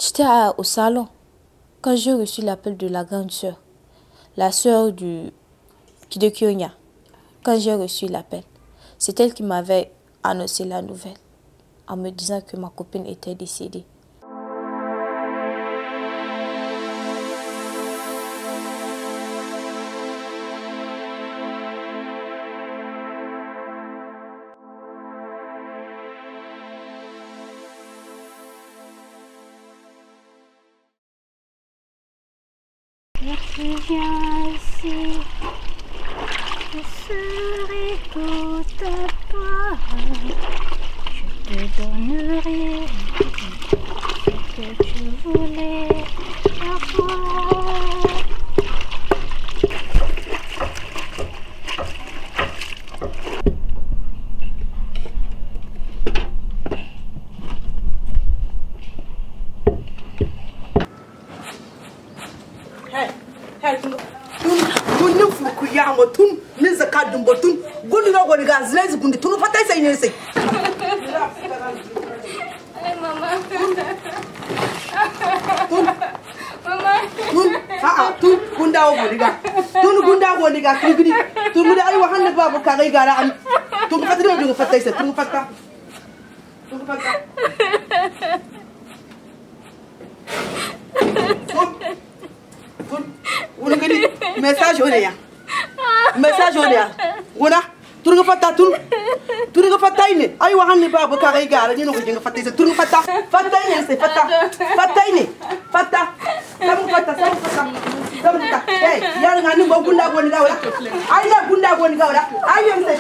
J'étais au salon quand j'ai reçu l'appel de la grande sœur, la sœur de Kyonya. Quand j'ai reçu l'appel, c'est elle qui m'avait annoncé la nouvelle en me disant que ma copine était décédée. Tu viens ici, je serai tout à toi. Je te donnerai ce que tu voulais avoir. Tun min zakadun botun gudu ga goni ga zlezi gundi tunu fatai sai ne sai Ay mama. Tun gunda goni ga krigidi tun gudu ai wahanna babu ka ga gara am tun fatai ne fatai sai tun fatta tun gidi message on ya message on ya guna turga fatta turga fatta ne ai wa hanni babu ka gai gara ne no jinga fatta sai turga fatta ne sai fatta ne samu fatta hey yar ngani mo gunda goni ga wala ai na gunda goni ga wala ai yam sai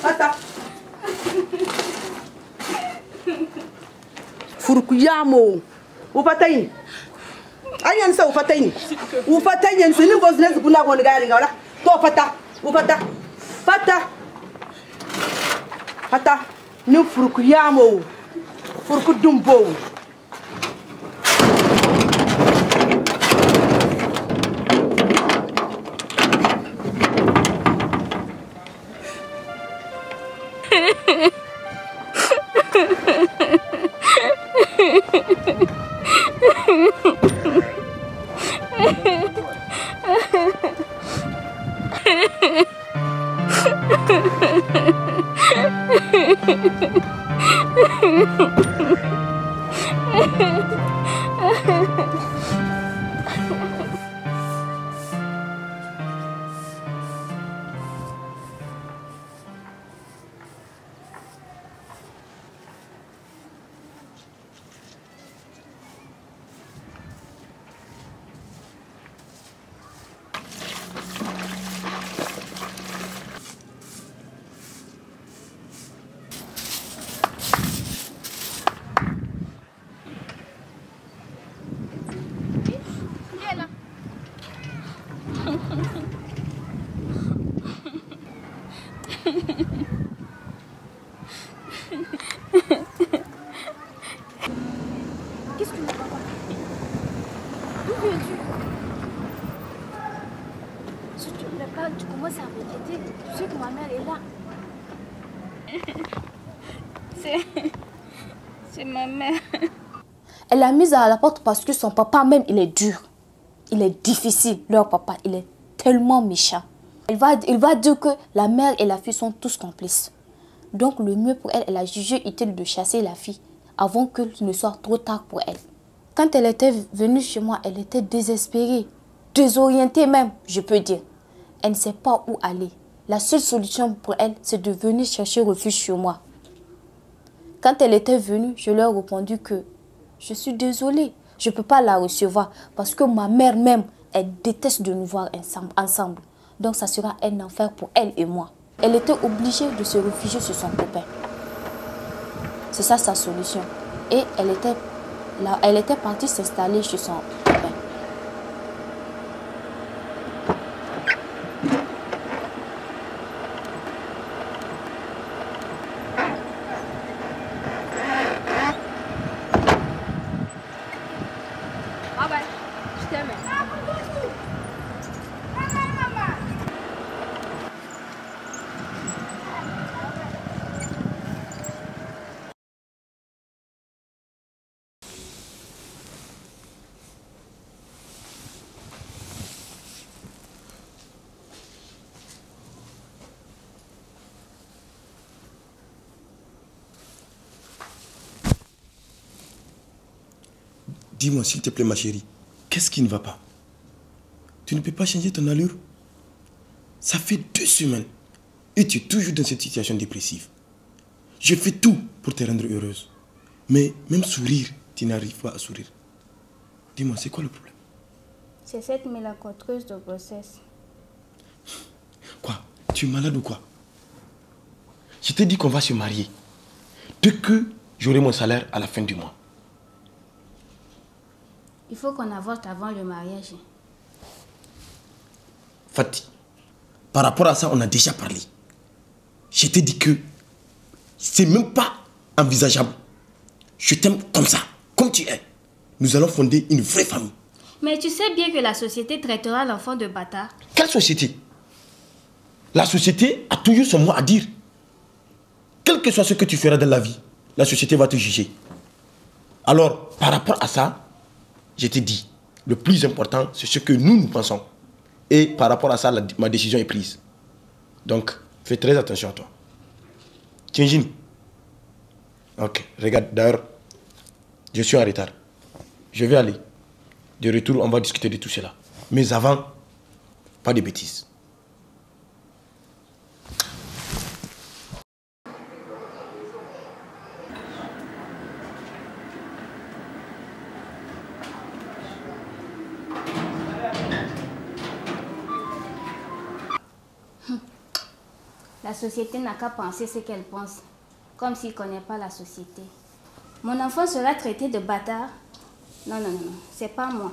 fatta furku yamo u fatta ne ayan sa ufatayni sinin bos ne gunda goni ga ringa wala to fata ni furku yamo furku dumbo Qu'est-ce que tu veux, papa? D'où viens-tu? Si tu ne plais pas, tu commences à m'inquiéter. Tu sais que ma mère est là. C'est ma mère. Elle l'a mise à la porte parce que son papa même, il est dur. Il est difficile. Leur papa, il est tellement méchant. Il va dire que la mère et la fille sont tous complices. Donc le mieux pour elle, elle a jugé utile de chasser la fille avant qu'il ne soit trop tard pour elle. Quand elle était venue chez moi, elle était désespérée, désorientée même, je peux dire. Elle ne sait pas où aller. La seule solution pour elle, c'est de venir chercher refuge chez moi. Quand elle était venue, je leur ai répondu que je suis désolée, je ne peux pas la recevoir parce que ma mère même, elle déteste de nous voir ensemble. Donc ça sera un enfer pour elle et moi. Elle était obligée de se réfugier sur son copain. C'est ça sa solution. Et elle était partie s'installer chez son copain. Ah ouais, je t'aime. Dis-moi, s'il te plaît, ma chérie, qu'est-ce qui ne va pas? Tu ne peux pas changer ton allure? Ça fait 2 semaines et tu es toujours dans cette situation dépressive. Je fais tout pour te rendre heureuse. Mais même sourire, tu n'arrives pas à sourire. Dis-moi, c'est quoi le problème? C'est cette mélancotreuse de grossesse. Quoi? Tu es malade ou quoi? Je t'ai dit qu'on va se marier. Dès que j'aurai mon salaire à la fin du mois. Il faut qu'on avorte avant le mariage. Fatih, par rapport à ça, on a déjà parlé. Je t'ai dit que c'est même pas envisageable. Je t'aime comme ça, comme tu es. Nous allons fonder une vraie famille. Mais tu sais bien que la société traitera l'enfant de bâtard. Quelle société? La société a toujours son mot à dire. Quel que soit ce que tu feras dans la vie, la société va te juger. Alors, par rapport à ça, je t'ai dit, le plus important, c'est ce que nous pensons. Et par rapport à ça, ma décision est prise. Donc, fais très attention à toi. Tiens, ok, regarde, d'ailleurs, je suis en retard. Je vais aller. De retour, on va discuter de tout cela. Mais avant, pas de bêtises. La société n'a qu'à penser ce qu'elle pense, comme s'il ne connaît pas la société. Mon enfant sera traité de bâtard? Non, non, non, c'est pas moi.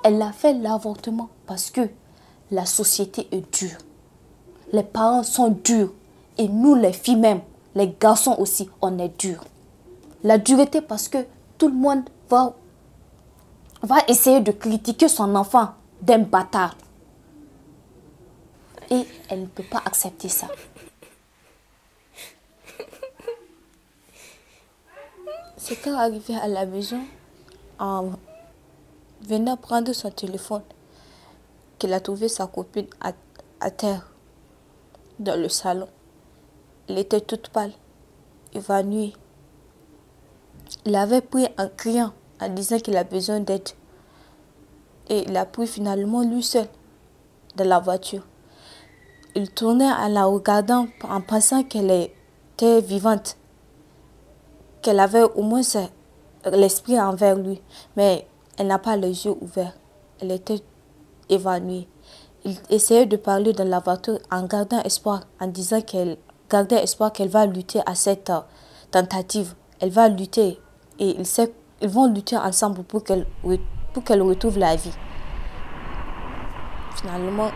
Elle a fait l'avortement parce que la société est dure. Les parents sont durs. Et nous, les filles même, les garçons aussi, on est durs. La dureté parce que tout le monde va essayer de critiquer son enfant d'un bâtard. Et elle ne peut pas accepter ça. C'est quand arrivé à la maison, venant prendre son téléphone, qu'elle a trouvé sa copine à terre, dans le salon. Elle était toute pâle, évanouie. Il avait pris en criant, en disant qu'il a besoin d'aide. Et il a pris finalement lui seul, dans la voiture. Il tournait en la regardant, en pensant qu'elle était vivante, qu'elle avait au moins l'esprit envers lui. Mais elle n'a pas les yeux ouverts. Elle était évanouie. Il essayait de parler dans la voiture en gardant espoir, en disant qu'elle gardait espoir qu'elle va lutter à cette tentative. Elle va lutter et ils vont lutter ensemble pour qu'elle retrouve la vie. Finalement,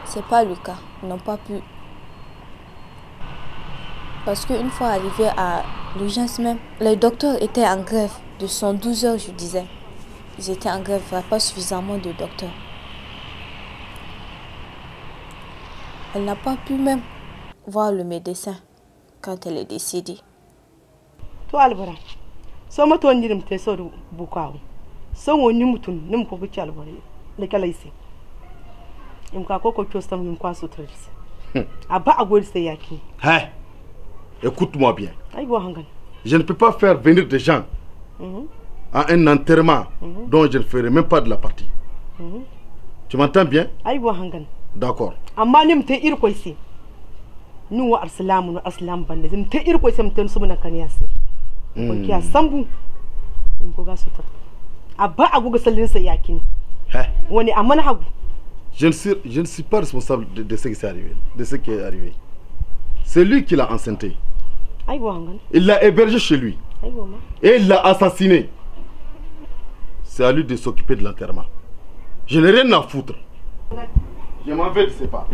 c'est pas le cas. Ils n'ont pas pu. Parce qu'une fois arrivé à l'urgence même, les docteurs étaient en grève de 112 heures, je disais. Ils étaient en grève, il n'y a pas suffisamment de docteurs. Elle n'a pas pu même voir le médecin quand elle est décédée. To albara. So mato nyirim te so bukaw. So woni mutun nim ko buci albara. Le kala isi. Im ka ko tostam im kwa so trelsi. Aba agol se yaki. Hein? Écoute-moi bien. Ay go hangan. Je ne peux pas faire venir des gens à un enterrement dont je ne ferai même pas de la partie. Tu m'entends bien? Ay go hangan. D'accord. Amma nim te ir ko isi. Nu wa arslamu no aslam bande nim te ir ko isi mten subuna kaniyasi. Ko kiya sambu. Im ko ga so ta. Aba agogo sallin se yaki. Hein? Woni amana hagu. Je ne suis pas responsable de ce qui s'est arrivé, de ce qui est arrivé. C'est lui qui l'a enceinté. Ay go hangan. Il l'a hébergé chez lui. Ay go ma. Et il l'a assassiné. C'est à lui de s'occuper de l'enterrement. Je n'ai rien à foutre. Je m'en vais de ses parts.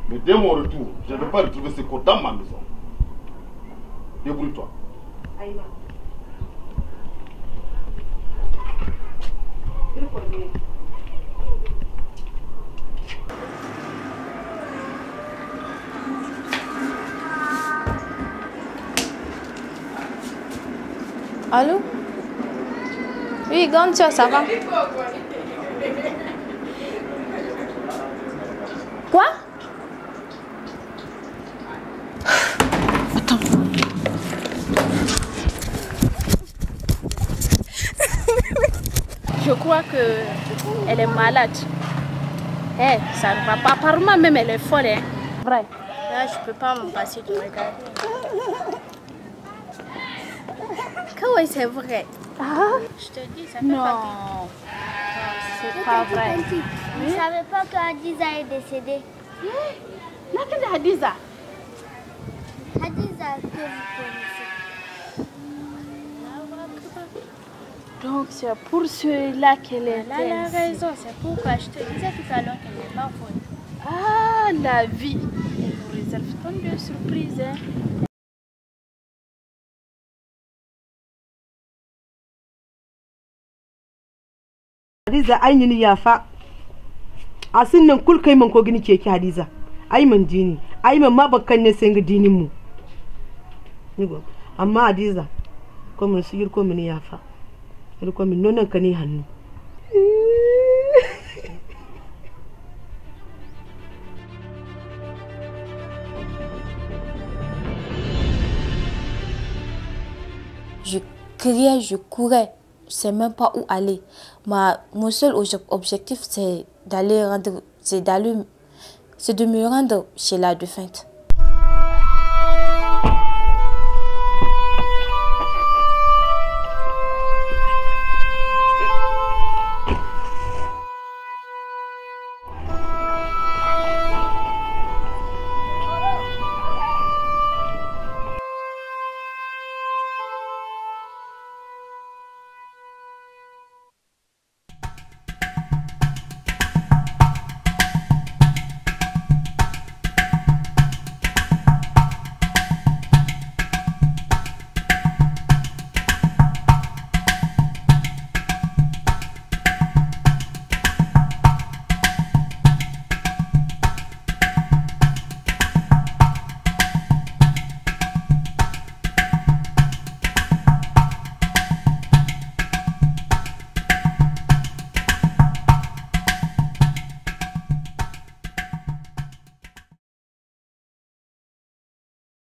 Mais dès mon retour, je ne vais pas retrouver ce corps dans ma maison. Débrouille-toi. Aïma. Allô? Oui, grande soeur, ça va? Quoi? Attends. Je crois que elle est malade. Eh, ça ne va pas. Apparemment même elle est folle. Hein. Vrai. Là, je peux pas me passer de regard. Comment c'est vrai? Ah? Je te dis, ça fait Non. C'est pas vrai. Vous ne savez pas que Hadiza est décédée? Laquelle est Hadiza? Hadiza que vous connaissez. Donc c'est pour cela qu'elle est Elle a raison, c'est pourquoi je te disais tout à l'heure qu'elle n'est pas folle. Ah, la vie. Elle nous réserve tant de surprises. Hein. Hadiza ai ni yafa asin nan kul kai man ko gini ke ki Hadiza ai man dini ai man ma bakkan ne sai ga dinin mu ni go amma Hadiza ko mun sigir ko mun yafa ko mun nonan ka ni hannu Je criais, je courais. Je ne sais même pas où aller. Mon seul objectif, c'est de me rendre chez la défunte.